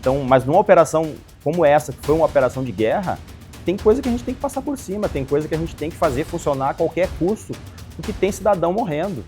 Então, mas numa operação como essa, que foi uma operação de guerra, tem coisa que a gente tem que passar por cima, tem coisa que a gente tem que fazer funcionar a qualquer custo, porque tem cidadão morrendo.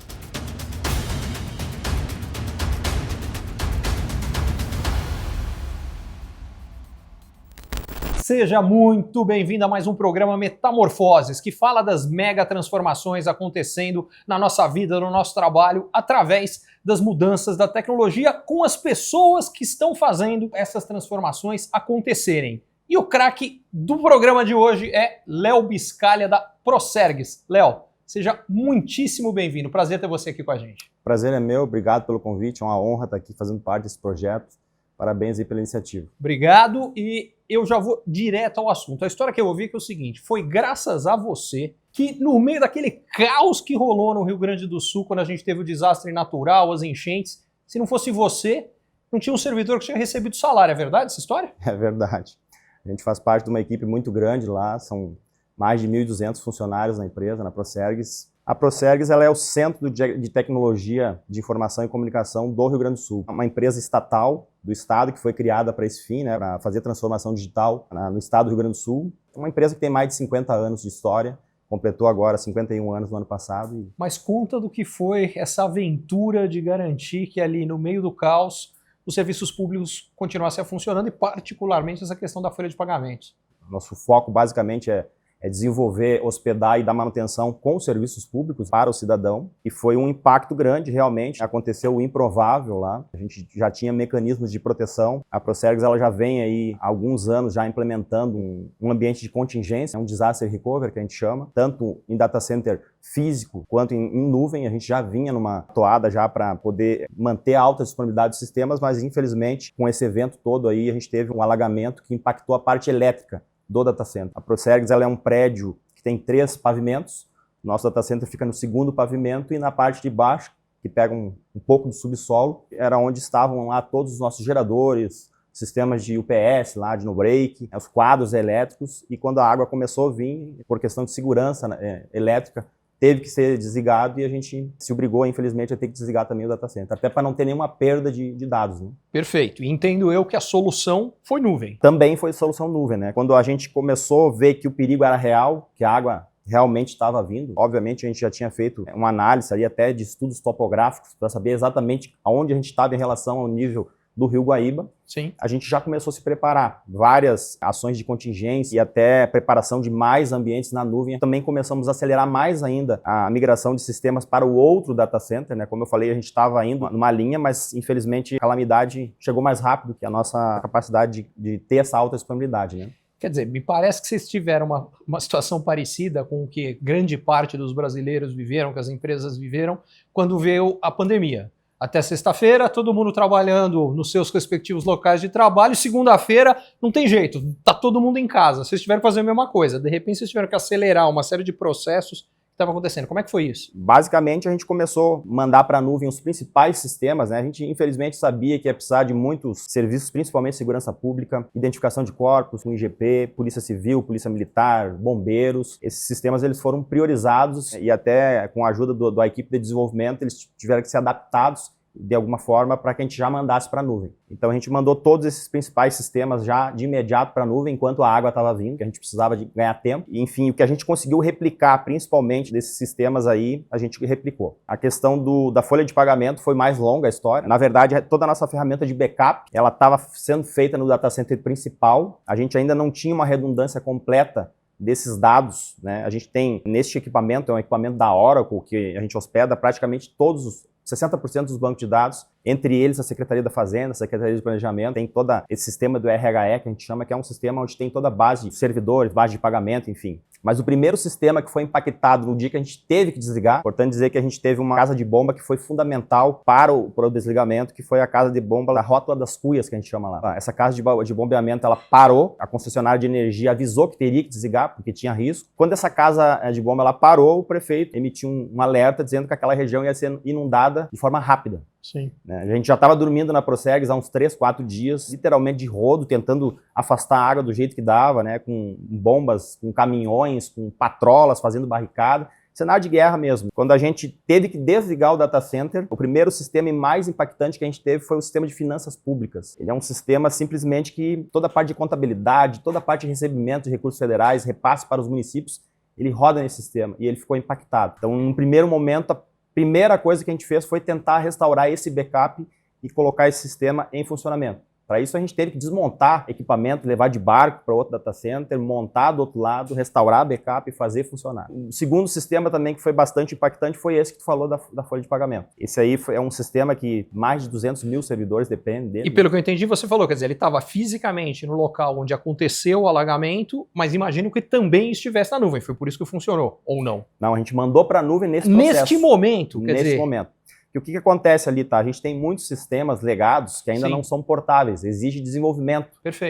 Seja muito bem-vindo a mais um programa Metamorfoses, que fala das mega transformações acontecendo na nossa vida, no nosso trabalho, através das mudanças da tecnologia com as pessoas que estão fazendo essas transformações acontecerem. E o craque do programa de hoje é Léo Biscaglia, da Procergs. Léo, seja muitíssimo bem-vindo. Prazer ter você aqui com a gente. Prazer é meu, obrigado pelo convite, é uma honra estar aqui fazendo parte desse projeto. Parabéns aí pela iniciativa. Obrigado, e eu já vou direto ao assunto. A história que eu ouvi é o seguinte: foi graças a você que, no meio daquele caos que rolou no Rio Grande do Sul, quando a gente teve o desastre natural, as enchentes, se não fosse você, não tinha um servidor que tinha recebido salário. É verdade essa história? É verdade. A gente faz parte de uma equipe muito grande lá, são mais de 1.200 funcionários na empresa, na Procergs. A Procergs ela é o centro de tecnologia de informação e comunicação do Rio Grande do Sul. Uma empresa estatal do estado que foi criada para esse fim, né, para fazer transformação digital no estado do Rio Grande do Sul. Uma empresa que tem mais de 50 anos de história, completou agora 51 anos no ano passado. Mas conta do que foi essa aventura de garantir que ali no meio do caos os serviços públicos continuassem funcionando e particularmente essa questão da folha de pagamentos. Nosso foco basicamente é desenvolver, hospedar e dar manutenção com os serviços públicos para o cidadão. E foi um impacto grande, realmente. Aconteceu o improvável lá. A gente já tinha mecanismos de proteção. A Procergs ela já vem aí há alguns anos já implementando um ambiente de contingência, um disaster recovery que a gente chama, tanto em data center físico quanto em nuvem. A gente já vinha numa toada já para poder manter a alta disponibilidade dos sistemas, mas infelizmente com esse evento todo aí a gente teve um alagamento que impactou a parte elétrica do data center. A Procergs ela é um prédio que tem 3 pavimentos. Nosso data center fica no 2º pavimento e na parte de baixo, que pega um pouco do subsolo, era onde estavam lá todos os nossos geradores, sistemas de UPS lá, de no-break, os quadros elétricos, e quando a água começou a vir, por questão de segurança elétrica, teve que ser desligado e a gente se obrigou, infelizmente, a ter que desligar também o data center, até para não ter nenhuma perda de dados. Né? Perfeito. E entendo eu que a solução foi nuvem. Também foi solução nuvem, né? Quando a gente começou a ver que o perigo era real, que a água realmente estava vindo, obviamente a gente já tinha feito uma análise ali até de estudos topográficos para saber exatamente aonde a gente estava em relação ao nível do Rio Guaíba. Sim. A gente já começou a se preparar. Várias ações de contingência e até preparação de mais ambientes na nuvem. Também começamos a acelerar mais ainda a migração de sistemas para o outro data center, né? Como eu falei, a gente estava indo numa linha, mas infelizmente a calamidade chegou mais rápido que a nossa capacidade de ter essa alta disponibilidade, né? Quer dizer, me parece que vocês tiveram uma situação parecida com o que grande parte dos brasileiros viveram, que as empresas viveram, quando veio a pandemia. Até sexta-feira, todo mundo trabalhando nos seus respectivos locais de trabalho. Segunda-feira, não tem jeito, tá todo mundo em casa. Vocês tiveram que fazer a mesma coisa. De repente, vocês tiveram que acelerar uma série de processos que estavam acontecendo. Como é que foi isso? Basicamente, a gente começou a mandar para a nuvem os principais sistemas, né? A gente, infelizmente, sabia que ia precisar de muitos serviços, principalmente segurança pública, identificação de corpos, com IGP, Polícia Civil, Polícia Militar, bombeiros. Esses sistemas eles foram priorizados e até com a ajuda da equipe de desenvolvimento, eles tiveram que ser adaptados de alguma forma para que a gente já mandasse para a nuvem. Então a gente mandou todos esses principais sistemas já de imediato para a nuvem enquanto a água estava vindo, que a gente precisava de ganhar tempo. E, enfim, o que a gente conseguiu replicar, principalmente desses sistemas aí, a gente replicou. A questão da folha de pagamento foi mais longa a história. Na verdade, toda a nossa ferramenta de backup, ela estava sendo feita no data center principal. A gente ainda não tinha uma redundância completa desses dados, né? A gente tem neste equipamento, é um equipamento da Oracle, que a gente hospeda praticamente todos os 60% dos bancos de dados, entre eles a Secretaria da Fazenda, a Secretaria de Planejamento, tem todo esse sistema do RHE, que a gente chama, que é um sistema onde tem toda a base de servidores, base de pagamento, enfim. Mas o primeiro sistema que foi impactado no dia que a gente teve que desligar, importante dizer que a gente teve uma casa de bomba que foi fundamental para o desligamento, que foi a casa de bomba da Rótula das Cuias, que a gente chama lá. Essa casa de bombeamento, ela parou, a concessionária de energia avisou que teria que desligar, porque tinha risco. Quando essa casa de bomba ela parou, o prefeito emitiu um alerta dizendo que aquela região ia ser inundada de forma rápida. Sim. A gente já estava dormindo na Procergs há uns 3, 4 dias, literalmente de rodo, tentando afastar a água do jeito que dava, né? Com bombas, com caminhões, com patrolas fazendo barricada. cenário de guerra mesmo. Quando a gente teve que desligar o data center, o primeiro sistema e mais impactante que a gente teve foi o sistema de finanças públicas. Ele é um sistema simplesmente que toda a parte de contabilidade, toda a parte de recebimento de recursos federais, repasse para os municípios, ele roda nesse sistema e ele ficou impactado. Então, num primeiro momento, a primeira coisa que a gente fez foi tentar restaurar esse backup e colocar esse sistema em funcionamento. Para isso, a gente teve que desmontar equipamento, levar de barco para outro data center, montar do outro lado, restaurar a backup e fazer funcionar. O segundo sistema também que foi bastante impactante foi esse que tu falou da folha de pagamento. Esse aí é um sistema que mais de 200 mil servidores dependem dele. E pelo que eu entendi, você falou, quer dizer, ele estava fisicamente no local onde aconteceu o alagamento, mas imagino que também estivesse na nuvem. Foi por isso que funcionou, ou não? Não, a gente mandou para a nuvem nesse processo. Neste momento, quer dizer... Nesse momento. E o que acontece ali, tá? A gente tem muitos sistemas legados que ainda não são portáveis, exige desenvolvimento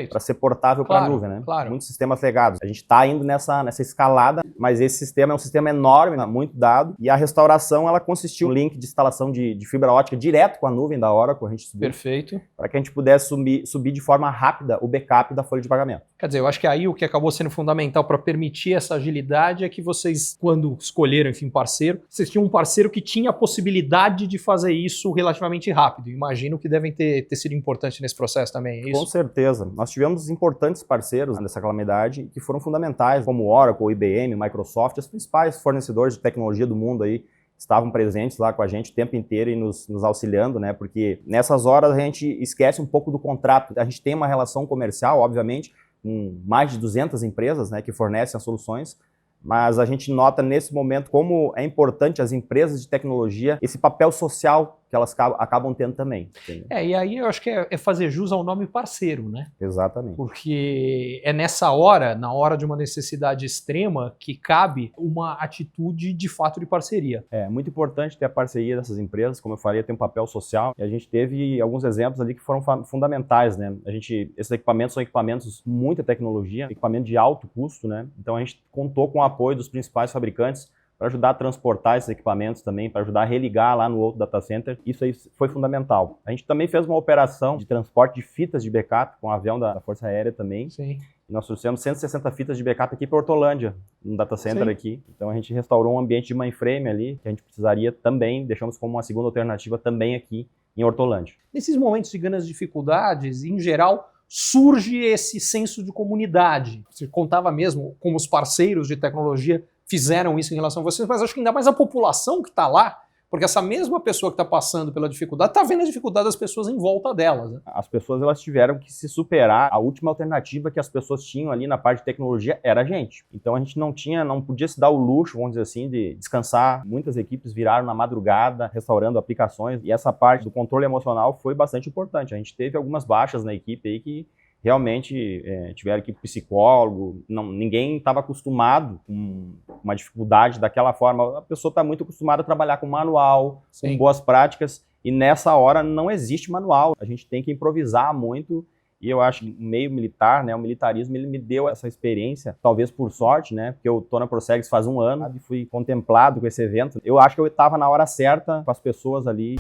para ser portável para a nuvem, né? Claro. Muitos sistemas legados. A gente está indo nessa escalada, mas esse sistema é um sistema enorme, muito dado, e a restauração ela consistiu em um link de instalação de fibra ótica direto com a nuvem da Oracle, a gente subiu. Perfeito. Para que a gente pudesse subir de forma rápida o backup da folha de pagamento. Quer dizer, eu acho que aí o que acabou sendo fundamental para permitir essa agilidade é que vocês, quando escolheram, enfim, parceiro, vocês tinham um parceiro que tinha a possibilidade de fazer isso relativamente rápido. Imagino que devem ter sido importante nesse processo também, é isso? Com certeza. Nós tivemos importantes parceiros nessa calamidade que foram fundamentais, como Oracle, IBM, Microsoft, os principais fornecedores de tecnologia do mundo aí estavam presentes lá com a gente o tempo inteiro e nos auxiliando, né? Porque nessas horas a gente esquece um pouco do contrato. A gente tem uma relação comercial, obviamente, com mais de 200 empresas, né, que fornecem as soluções, mas a gente nota nesse momento como é importante as empresas de tecnologia, esse papel social que elas acabam tendo também. Entendeu? E aí eu acho que é fazer jus ao nome parceiro, né? Exatamente. Porque é nessa hora, na hora de uma necessidade extrema, que cabe uma atitude de fato de parceria. É muito importante ter a parceria dessas empresas, como eu falei, tem um papel social, e a gente teve alguns exemplos ali que foram fundamentais, né? Esses equipamentos são equipamentos com muita tecnologia, equipamento de alto custo, né? Então a gente contou com o apoio dos principais fabricantes para ajudar a transportar esses equipamentos também, para ajudar a religar lá no outro data center. Isso aí foi fundamental. A gente também fez uma operação de transporte de fitas de backup com o avião da Força Aérea também. Sim. E nós trouxemos 160 fitas de backup aqui para Hortolândia, no data center. Sim. Aqui. Então a gente restaurou um ambiente de mainframe ali, que a gente precisaria também, deixamos como uma segunda alternativa também aqui em Hortolândia. Nesses momentos de grandes dificuldades, em geral, surge esse senso de comunidade. Você contava mesmo como os parceiros de tecnologia fizeram isso em relação a vocês, mas acho que ainda mais a população que está lá, porque essa mesma pessoa que está passando pela dificuldade está vendo a dificuldade das pessoas em volta delas. Né? As pessoas elas tiveram que se superar. A última alternativa que as pessoas tinham ali na parte de tecnologia era a gente. Então a gente não podia se dar o luxo, vamos dizer assim, de descansar. Muitas equipes viraram na madrugada, restaurando aplicações, e essa parte do controle emocional foi bastante importante. A gente teve algumas baixas na equipe aí que realmente tiveram que ir psicólogo, ninguém estava acostumado com uma dificuldade daquela forma. A pessoa está muito acostumada a trabalhar com manual, Sim. com boas práticas, e nessa hora não existe manual. A gente tem que improvisar muito, e eu acho que o meio militar, né, o militarismo, ele me deu essa experiência, talvez por sorte, né, porque eu estou na Prosegs faz um ano, e fui contemplado com esse evento. Eu acho que eu estava na hora certa com as pessoas ali.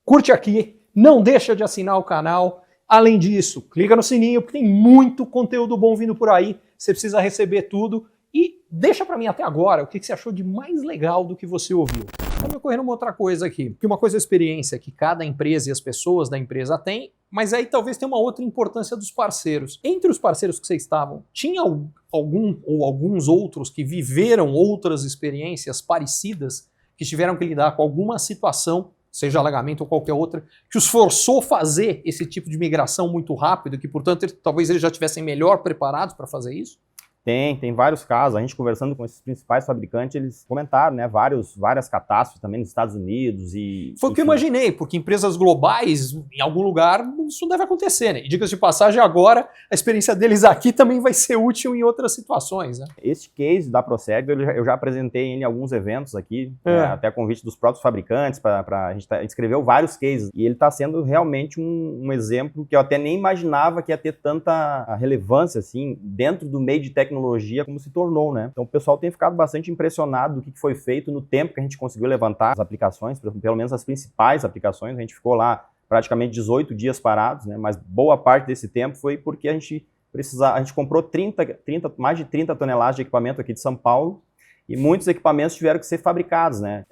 Curte aqui. Não deixa de assinar o canal. Além disso, clica no sininho, porque tem muito conteúdo bom vindo por aí. Você precisa receber tudo. E deixa para mim até agora o que você achou de mais legal do que você ouviu. Está me ocorrendo uma outra coisa aqui. Porque uma coisa é a experiência que cada empresa e as pessoas da empresa têm, mas aí talvez tenha uma outra importância dos parceiros. Entre os parceiros que vocês estavam, tinha algum ou alguns outros que viveram outras experiências parecidas, que tiveram que lidar com alguma situação, seja alagamento ou qualquer outra, que os forçou a fazer esse tipo de migração muito rápido, que, portanto, talvez eles já estivessem melhor preparados para fazer isso? Tem vários casos. A gente conversando com esses principais fabricantes, eles comentaram, né, várias catástrofes também nos Estados Unidos e... Foi o que eu imaginei, porque empresas globais, em algum lugar, isso deve acontecer, né? E diga-se de passagem, agora a experiência deles aqui também vai ser útil em outras situações, né? Esse case da Prosegs, eu já apresentei em alguns eventos aqui, até a convite dos próprios fabricantes, a gente escreveu vários cases, e ele está sendo realmente um exemplo que eu até nem imaginava que ia ter tanta relevância, assim, dentro do meio de tecnologia como se tornou, né? Então o pessoal tem ficado bastante impressionado do que foi feito no tempo que a gente conseguiu levantar as aplicações, pelo menos as principais aplicações. A gente ficou lá praticamente 18 dias parados, né? Mas boa parte desse tempo foi porque a gente a gente comprou mais de 30 toneladas de equipamento aqui de São Paulo, e muitos equipamentos tiveram que ser fabricados, né?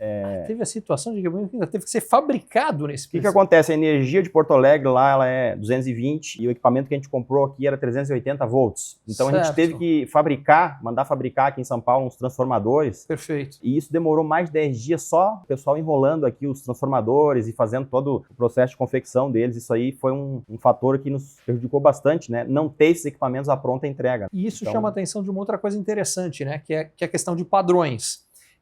Teve a situação de que ainda teve que ser fabricado nesse O que acontece? A energia de Porto Alegre lá ela é 220 e o equipamento que a gente comprou aqui era 380 volts. Então a gente teve que mandar fabricar aqui em São Paulo uns transformadores. Perfeito. E isso demorou mais de 10 dias só, o pessoal enrolando aqui os transformadores e fazendo todo o processo de confecção deles. Isso aí foi um fator que nos prejudicou bastante, né? Não ter esses equipamentos à pronta entrega. E isso chama a atenção de uma outra coisa interessante, né? Que é a questão de padrões.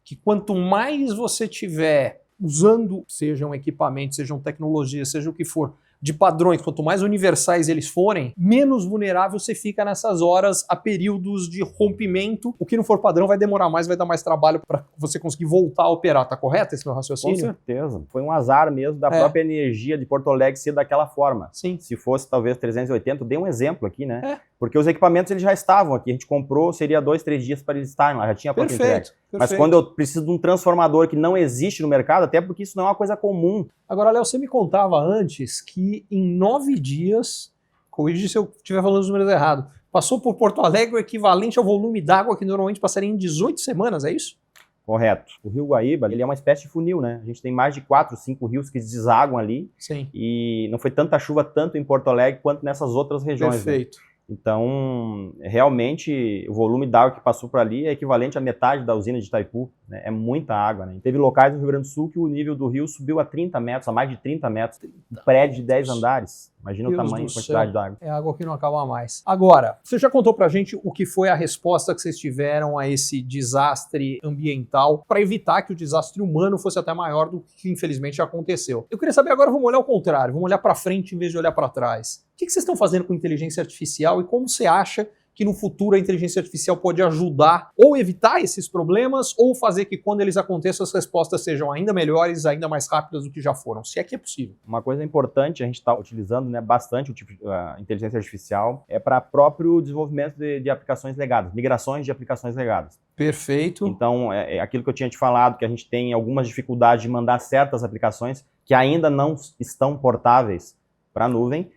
Que quanto mais você tiver usando, sejam equipamentos, sejam tecnologias, seja o que for, de padrões, quanto mais universais eles forem, menos vulnerável você fica nessas horas a períodos de rompimento. O que não for padrão vai demorar mais, vai dar mais trabalho para você conseguir voltar a operar. Tá correto esse meu raciocínio? Com certeza. Foi um azar mesmo da própria energia de Porto Alegre ser daquela forma. Sim. Se fosse talvez 380, dei um exemplo aqui, né? É. Porque os equipamentos eles já estavam aqui. A gente comprou, seria 2, 3 dias para eles estarem lá. Já tinha pronta entrega. Perfeito. Mas quando eu preciso de um transformador que não existe no mercado, até porque isso não é uma coisa comum. Agora, Léo, você me contava antes que em 9 dias, corrija se eu estiver falando os números errados, passou por Porto Alegre o equivalente ao volume d'água que normalmente passaria em 18 semanas, é isso? Correto. O Rio Guaíba, ele é uma espécie de funil, né? A gente tem mais de 4, 5 rios que desaguam ali. Sim. E não foi tanta chuva tanto em Porto Alegre quanto nessas outras regiões. Perfeito. Né? Então, realmente, o volume d'água que passou por ali é equivalente à metade da usina de Itaipu, né? É muita água, né? Teve locais no Rio Grande do Sul que o nível do rio subiu a 30 metros, a mais de 30 metros, um prédio de 10 andares. Imagina o tamanho e quantidade de água. É água que não acaba mais. Agora, você já contou pra gente o que foi a resposta que vocês tiveram a esse desastre ambiental para evitar que o desastre humano fosse até maior do que infelizmente aconteceu. Eu queria saber agora, vamos olhar ao contrário, vamos olhar para frente em vez de olhar para trás. O que vocês estão fazendo com inteligência artificial e como você acha que no futuro a inteligência artificial pode ajudar ou evitar esses problemas ou fazer que quando eles aconteçam as respostas sejam ainda melhores, ainda mais rápidas do que já foram, se é que é possível. Uma coisa importante, a gente está utilizando, né, bastante a inteligência artificial, é para próprio desenvolvimento de aplicações legadas, migrações de aplicações legadas. Perfeito. Então, é aquilo que eu tinha te falado, que a gente tem algumas dificuldades de mandar certas aplicações que ainda não estão portáveis para a nuvem.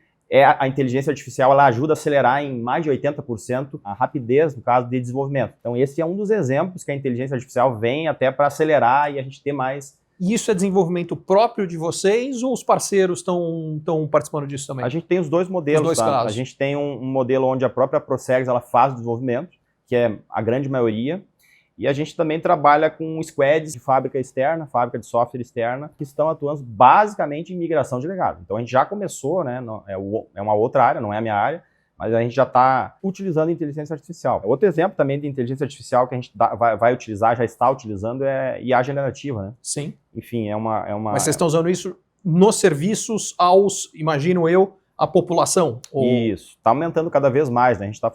A inteligência artificial ela ajuda a acelerar em mais de 80% a rapidez, no caso, de desenvolvimento. Então, esse é um dos exemplos que a inteligência artificial vem até para acelerar e a gente ter mais... E isso é desenvolvimento próprio de vocês ou os parceiros estão participando disso também? A gente tem os dois modelos. Os dois casos. A gente tem um modelo onde a própria Procegs ela faz o desenvolvimento, que é a grande maioria, e a gente também trabalha com squads de fábrica externa, fábrica de software externa, que estão atuando basicamente em migração de legado. Então a gente já começou, né, é uma outra área, não é a minha área, mas a gente já está utilizando inteligência artificial. Outro exemplo também de inteligência artificial que a gente vai utilizar, já está utilizando, é IA generativa, né? Sim. Enfim, é uma... Mas vocês estão usando isso nos serviços imagino eu, a população? Ou... Isso, está aumentando cada vez mais, né? A gente está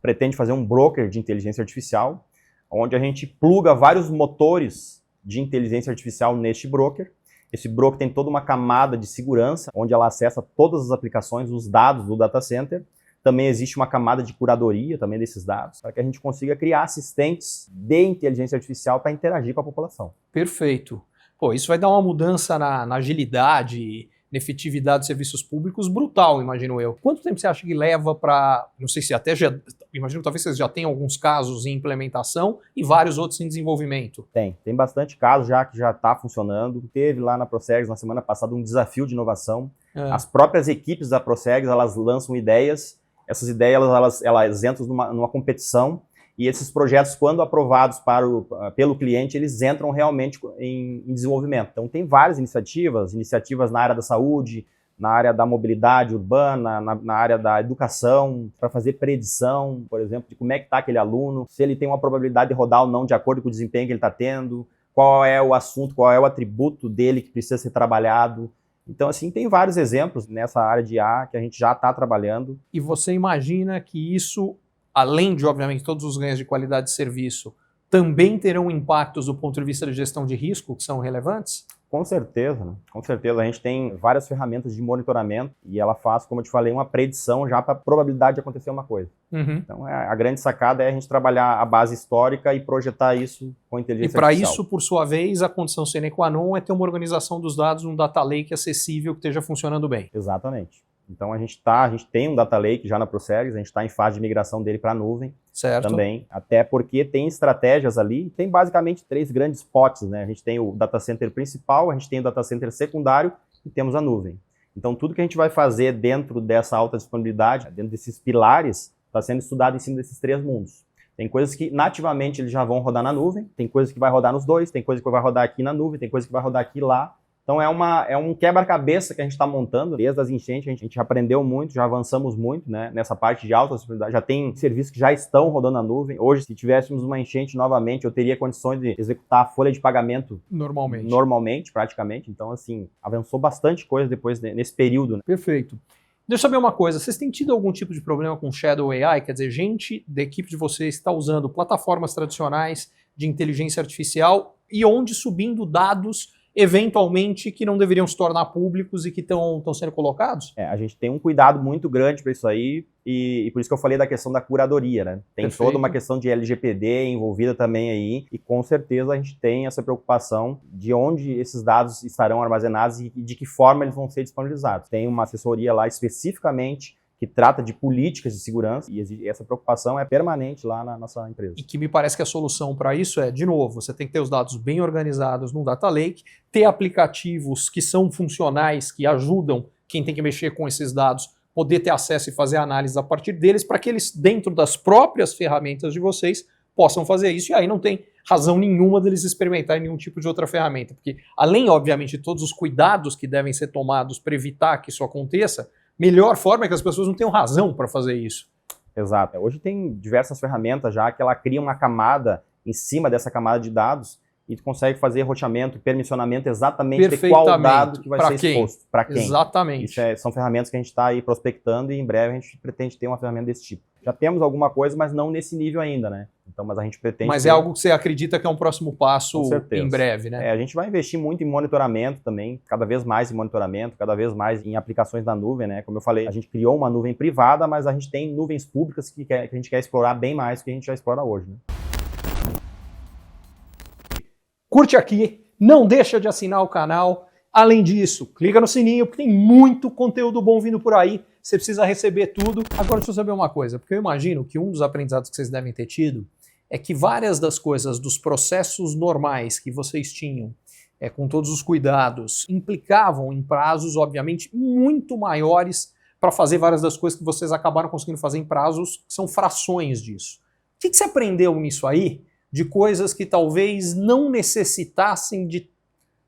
pretende fazer um broker de inteligência artificial, onde a gente pluga vários motores de inteligência artificial neste broker. Esse broker tem toda uma camada de segurança, onde ela acessa todas as aplicações, os dados do data center. Também existe uma camada de curadoria também desses dados, para que a gente consiga criar assistentes de inteligência artificial para interagir com a população. Perfeito. Pô, isso vai dar uma mudança na agilidade, na efetividade dos serviços públicos brutal, imagino eu. Quanto tempo você acha que leva para, não sei se até já, imagino que talvez vocês já tenham alguns casos em implementação e vários outros em desenvolvimento? Tem bastante casos já que já está funcionando. Teve lá na Procegs na semana passada um desafio de inovação. As próprias equipes da Procegs, elas lançam ideias, essas ideias elas entram numa competição. E esses projetos, quando aprovados pelo cliente, eles entram realmente em desenvolvimento. Então, tem várias iniciativas na área da saúde, na área da mobilidade urbana, na área da educação, para fazer predição, por exemplo, de como é que está aquele aluno, se ele tem uma probabilidade de rodar ou não de acordo com o desempenho que ele está tendo, qual é o assunto, qual é o atributo dele que precisa ser trabalhado. Então, assim, tem vários exemplos nessa área de IA que a gente já está trabalhando. E você imagina que isso, além de, obviamente, todos os ganhos de qualidade de serviço, também terão impactos do ponto de vista de gestão de risco que são relevantes? Com certeza, né? Com certeza. A gente tem várias ferramentas de monitoramento e ela faz, como eu te falei, uma predição já para a probabilidade de acontecer uma coisa. Uhum. Então, a grande sacada é a gente trabalhar a base histórica e projetar isso com inteligência artificial. E para isso, por sua vez, a condição sine qua non é ter uma organização dos dados, um data lake acessível que esteja funcionando bem. Exatamente. Então a gente tem um Data Lake já na Procergs, a gente está em fase de migração dele para a nuvem também, até porque tem estratégias ali, tem basicamente 3 grandes potes, né? A gente tem o data center principal, a gente tem o data center secundário e temos a nuvem. Então tudo que a gente vai fazer dentro dessa alta disponibilidade, dentro desses pilares, está sendo estudado em cima desses 3 mundos. Tem coisas que nativamente eles já vão rodar na nuvem, tem coisas que vai rodar nos 2, tem coisa que vai rodar aqui na nuvem, tem coisa que vai rodar aqui e lá. Então é um quebra-cabeça que a gente está montando. Desde as enchentes a gente aprendeu muito, já avançamos muito, né, nessa parte de alta disponibilidade. Já tem serviços que já estão rodando na nuvem. Hoje, se tivéssemos uma enchente novamente, eu teria condições de executar a folha de pagamento normalmente, praticamente. Então, assim, avançou bastante coisa depois nesse período. Né? Perfeito. Deixa eu saber uma coisa, vocês têm tido algum tipo de problema com Shadow AI? Quer dizer, gente da equipe de vocês está usando plataformas tradicionais de inteligência artificial e onde subindo dados eventualmente que não deveriam se tornar públicos e que estão sendo colocados? A gente tem um cuidado muito grande para isso aí e por isso que eu falei da questão da curadoria, né? Tem Perfeito. Toda uma questão de LGPD envolvida também aí e com certeza a gente tem essa preocupação de onde esses dados estarão armazenados e de que forma eles vão ser disponibilizados. Tem uma assessoria lá especificamente que trata de políticas de segurança e essa preocupação é permanente lá na nossa empresa. E que me parece que a solução para isso é, de novo, você tem que ter os dados bem organizados num data lake, ter aplicativos que são funcionais, que ajudam quem tem que mexer com esses dados, poder ter acesso e fazer análise a partir deles, para que eles, dentro das próprias ferramentas de vocês, possam fazer isso, e aí não tem razão nenhuma deles experimentarem nenhum tipo de outra ferramenta, porque além, obviamente, de todos os cuidados que devem ser tomados para evitar que isso aconteça, melhor forma é que as pessoas não tenham razão para fazer isso. Exato. Hoje tem diversas ferramentas já que ela cria uma camada em cima dessa camada de dados e tu consegue fazer roteamento, permissionamento exatamente de qual dado que vai ser exposto. Para quem. Exatamente. São ferramentas que a gente está aí prospectando e em breve a gente pretende ter uma ferramenta desse tipo. Já temos alguma coisa, mas não nesse nível ainda, né? Então, mas a gente pretende... Mas é algo que você acredita que é um próximo passo em breve, né? A gente vai investir muito em monitoramento também, cada vez mais em monitoramento, cada vez mais em aplicações na nuvem, né? Como eu falei, a gente criou uma nuvem privada, mas a gente tem nuvens públicas que a gente quer explorar bem mais do que a gente já explora hoje, né? Curte aqui, não deixa de assinar o canal. Além disso, clica no sininho, porque tem muito conteúdo bom vindo por aí. Você precisa receber tudo. Agora deixa eu saber uma coisa, porque eu imagino que um dos aprendizados que vocês devem ter tido é que várias das coisas, dos processos normais que vocês tinham, com todos os cuidados, implicavam em prazos, obviamente, muito maiores para fazer várias das coisas que vocês acabaram conseguindo fazer em prazos que são frações disso. O que você aprendeu nisso aí, de coisas que talvez não necessitassem de,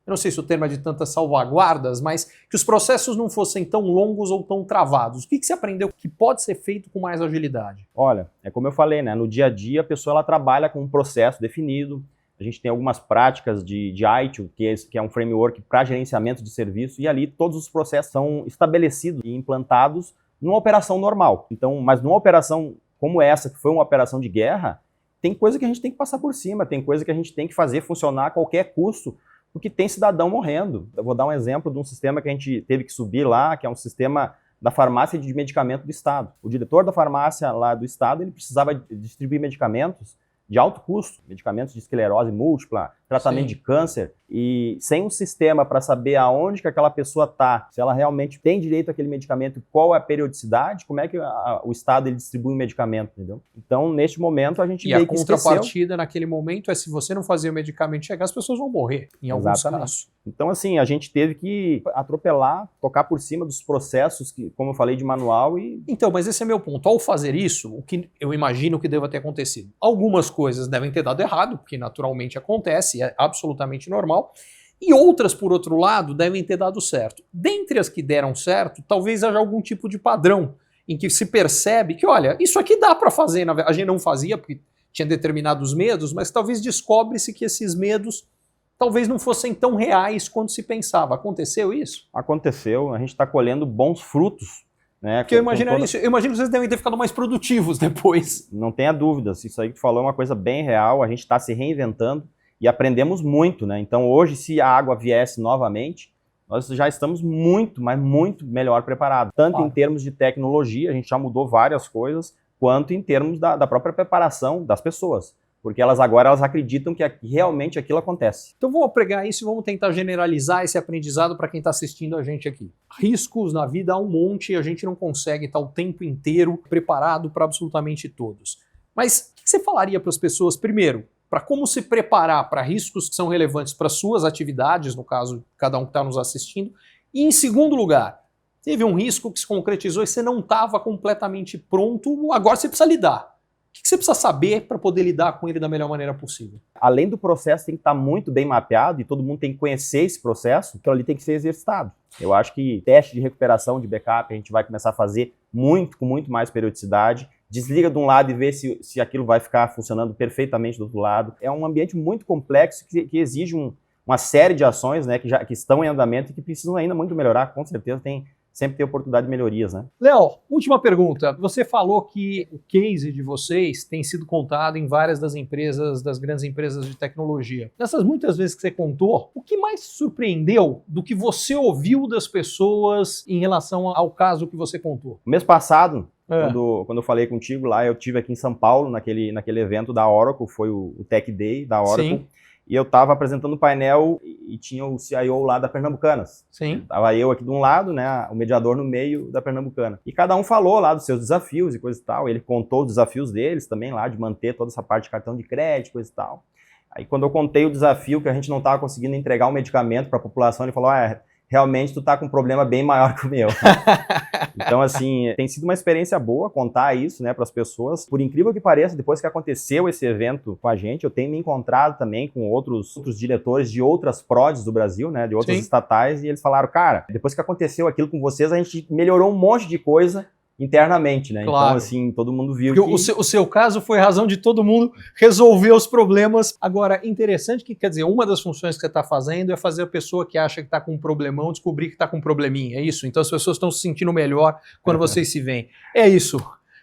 eu não sei se o termo é de tantas salvaguardas, mas que os processos não fossem tão longos ou tão travados? O que você aprendeu que pode ser feito com mais agilidade? Olha, é como eu falei, né? No dia a dia a pessoa ela trabalha com um processo definido. A gente tem algumas práticas de ITIL, que é um framework para gerenciamento de serviço, e ali todos os processos são estabelecidos e implantados numa operação normal. Então, mas numa operação como essa, que foi uma operação de guerra, tem coisa que a gente tem que passar por cima, tem coisa que a gente tem que fazer funcionar a qualquer custo, porque tem cidadão morrendo. Eu vou dar um exemplo de um sistema que a gente teve que subir lá, que é um sistema da farmácia de medicamento do Estado. O diretor da farmácia lá do Estado, ele precisava distribuir medicamentos de alto custo, medicamentos de esclerose múltipla, tratamento de câncer, e sem um sistema para saber aonde que aquela pessoa está, se ela realmente tem direito àquele medicamento, qual é a periodicidade, como é que o Estado ele distribui o medicamento, entendeu? Então, neste momento, a gente meio que esqueceu. E a contrapartida naquele momento é se você não fazer o medicamento chegar, as pessoas vão morrer, em alguns casos. Então, assim, a gente teve que atropelar, tocar por cima dos processos, que, como eu falei, de manual e... Então, mas esse é meu ponto. Ao fazer isso, o que eu imagino que deva ter acontecido? Algumas coisas devem ter dado errado, porque naturalmente acontece, é absolutamente normal, e outras, por outro lado, devem ter dado certo. Dentre as que deram certo, talvez haja algum tipo de padrão em que se percebe que, olha, isso aqui dá para fazer, a gente não fazia porque tinha determinados medos, mas talvez descobre-se que esses medos talvez não fossem tão reais quanto se pensava. Aconteceu isso? Aconteceu, a gente está colhendo bons frutos. Né, porque eu imagino isso. Eu imagino que vocês devem ter ficado mais produtivos depois. Não tenha dúvidas, isso aí que tu falou é uma coisa bem real, a gente está se reinventando e aprendemos muito, né? Então hoje, se a água viesse novamente, nós já estamos muito, mas muito melhor preparados. Tanto em termos de tecnologia, a gente já mudou várias coisas, quanto em termos da própria preparação das pessoas. porque elas acreditam que realmente aquilo acontece. Então vamos pegar isso e vamos tentar generalizar esse aprendizado para quem está assistindo a gente aqui. Riscos na vida há um monte e a gente não consegue estar o tempo inteiro preparado para absolutamente todos. Mas o que você falaria para as pessoas, primeiro, para como se preparar para riscos que são relevantes para suas atividades, no caso, cada um que está nos assistindo, e em segundo lugar, teve um risco que se concretizou e você não estava completamente pronto, agora você precisa lidar. O que você precisa saber para poder lidar com ele da melhor maneira possível? Além do processo tem que estar muito bem mapeado e todo mundo tem que conhecer esse processo, então ali tem que ser exercitado. Eu acho que teste de recuperação de backup a gente vai começar a fazer com muito mais periodicidade. Desliga de um lado e vê se aquilo vai ficar funcionando perfeitamente do outro lado. É um ambiente muito complexo que exige uma série de ações, né, que estão em andamento e que precisam ainda muito melhorar. Com certeza sempre tem oportunidade de melhorias, né? Léo, última pergunta. Você falou que o case de vocês tem sido contado em várias das grandes empresas de tecnologia. Nessas muitas vezes que você contou, o que mais te surpreendeu do que você ouviu das pessoas em relação ao caso que você contou? Mês passado, quando eu falei contigo lá, eu estive aqui em São Paulo, naquele evento da Oracle, foi o Tech Day da Oracle. Sim. E eu estava apresentando o painel e tinha o CIO lá da Pernambucanas. Sim. Tava eu aqui de um lado, né, o mediador no meio da Pernambucana. E cada um falou lá dos seus desafios e coisa e tal. Ele contou os desafios deles também lá, de manter toda essa parte de cartão de crédito, coisa e tal. Aí quando eu contei o desafio que a gente não estava conseguindo entregar um medicamento para a população, ele falou, realmente tu tá com um problema bem maior que o meu. Então, assim, tem sido uma experiência boa contar isso, né, para as pessoas. Por incrível que pareça, depois que aconteceu esse evento com a gente, eu tenho me encontrado também com outros diretores de outras prods do Brasil, né, de outras estatais, e eles falaram, cara, depois que aconteceu aquilo com vocês, a gente melhorou um monte de coisa internamente, né? Claro. Então, assim, todo mundo viu porque o seu caso foi razão de todo mundo resolver os problemas. Agora, interessante que, quer dizer, uma das funções que você está fazendo é fazer a pessoa que acha que está com um problemão descobrir que está com um probleminha, é isso? Então as pessoas estão se sentindo melhor quando vocês se veem. É isso.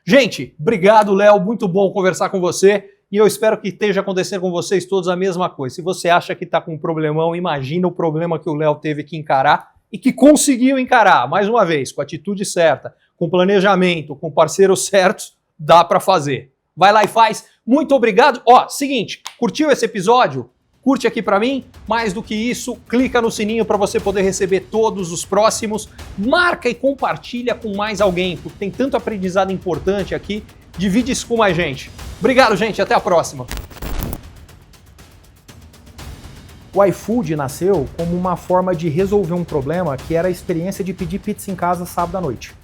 Gente, obrigado, Léo, muito bom conversar com você. E eu espero que esteja acontecendo com vocês todos a mesma coisa. Se você acha que está com um problemão, imagina o problema que o Léo teve que encarar e que conseguiu encarar, mais uma vez, com a atitude certa, com planejamento, com parceiros certos, dá para fazer. Vai lá e faz. Muito obrigado. Seguinte, curtiu esse episódio? Curte aqui para mim. Mais do que isso, clica no sininho para você poder receber todos os próximos. Marca e compartilha com mais alguém, porque tem tanto aprendizado importante aqui. Divide isso com mais gente. Obrigado, gente. Até a próxima. O iFood nasceu como uma forma de resolver um problema que era a experiência de pedir pizza em casa sábado à noite.